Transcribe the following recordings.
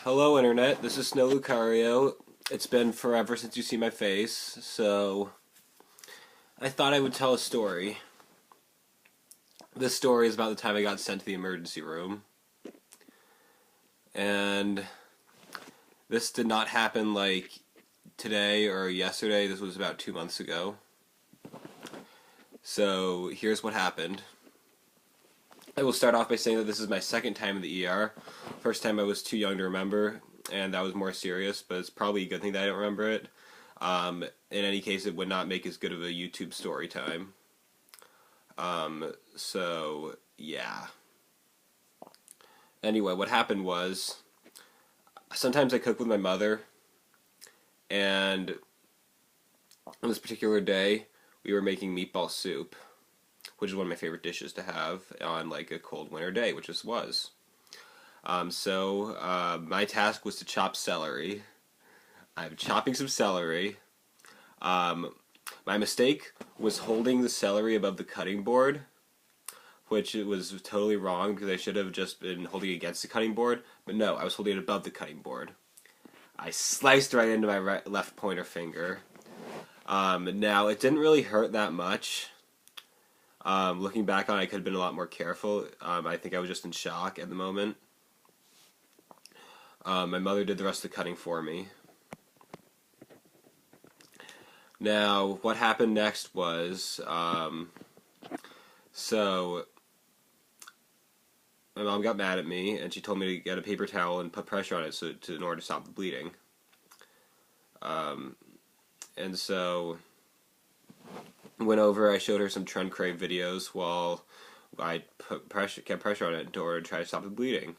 Hello, Internet. This is Snow Lucario. It's been forever since you see my face, so I thought I would tell a story. This story is about the time I got sent to the emergency room. And this did not happen like today or yesterday. This was about 2 months ago. So here's what happened. I will start off by saying that this is my second time in the ER. First time I was too young to remember, and that was more serious, but it's probably a good thing that I don't remember it. In any case, it would not make as good of a YouTube story time. So, yeah. Anyway, what happened was, sometimes I cook with my mother, and on this particular day, we were making meatball soup, which is one of my favorite dishes to have on like a cold winter day, which this was. My task was to chop celery. I'm chopping some celery. My mistake was holding the celery above the cutting board, which it was totally wrong because I should have just been holding it against the cutting board. But no, I was holding it above the cutting board. I sliced right into my left pointer finger. Now, it didn't really hurt that much. Looking back on it, I could have been a lot more careful. I think I was just in shock at the moment. My mother did the rest of the cutting for me. Now, what happened next was, my mom got mad at me, and she told me to get a paper towel and put pressure on it in order to stop the bleeding. And so went over, I showed her some Trent Crave videos while I kept pressure on it in order to try to stop the bleeding.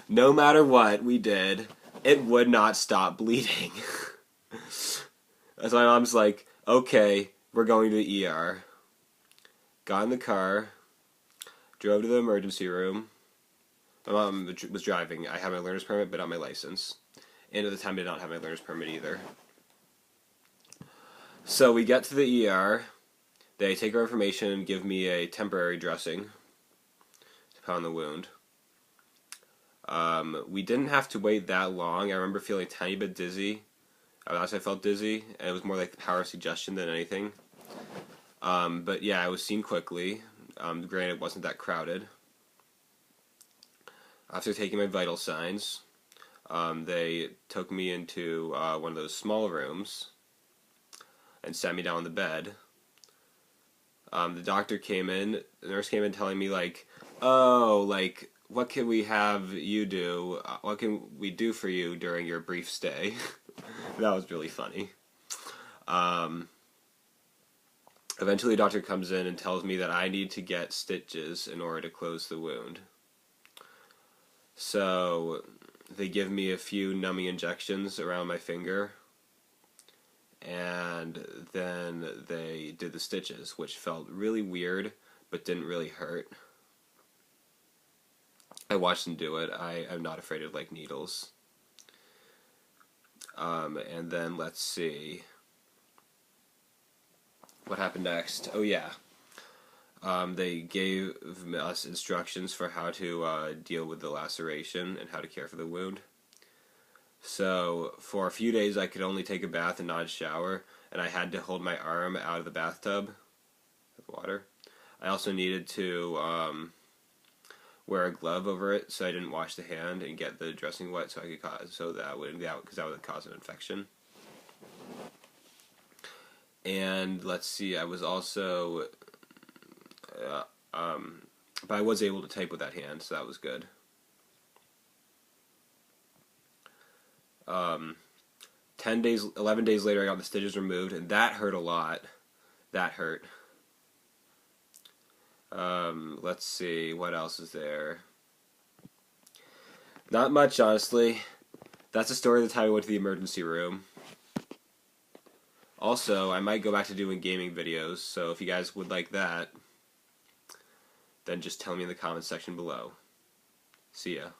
No matter what we did, it would not stop bleeding. So my mom's like, okay, we're going to the ER. Got in the car, drove to the emergency room. My mom was driving. I had my learner's permit, but not my license. And at the time, I did not have my learner's permit either. So we get to the ER. They take our information and give me a temporary dressing to put on the wound. We didn't have to wait that long. I remember feeling a tiny bit dizzy. Last I felt dizzy, and it was more like the power of suggestion than anything. But yeah, I was seen quickly. Granted, it wasn't that crowded. After taking my vital signs, they took me into one of those small rooms and sat me down on the bed. The nurse came in telling me like, oh, like, what can we have you do? What can we do for you during your brief stay? That was really funny. Eventually, the doctor comes in and tells me that I need to get stitches in order to close the wound. So, they give me a few numbing injections around my finger, and then they did the stitches, which felt really weird, but didn't really hurt. I watched them do it. I am not afraid of, like, needles. And then, let's see. What happened next? Oh, yeah. They gave us instructions for how to deal with the laceration and how to care for the wound. So, for a few days, I could only take a bath and not shower, and I had to hold my arm out of the bathtub with water. I also needed to wear a glove over it so I didn't wash the hand and get the dressing wet because that would cause an infection. And let's see, I was also but I was able to type with that hand, so that was good. 11 days later, I got the stitches removed, and that hurt a lot. That hurt. Let's see, what else is there? Not much, honestly. That's the story of the time I went to the emergency room. Also, I might go back to doing gaming videos, so if you guys would like that, then just tell me in the comments section below. See ya.